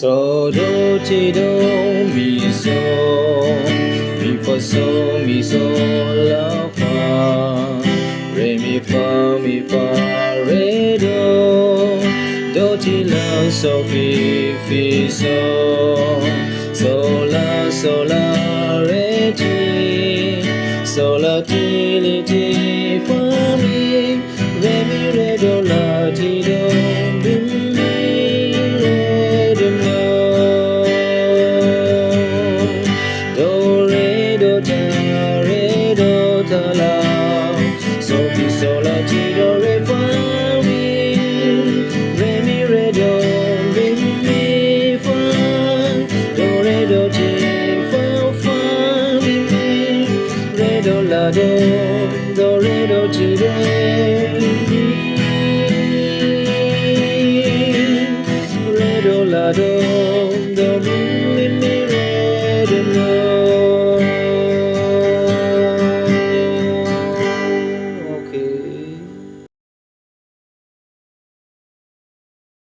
So do ti do mi so mi fa so mi so la fa re mi fa re do ti la so fi so la re ti so la ti li ti fa mi re do la ti do Do re do ti do re do la do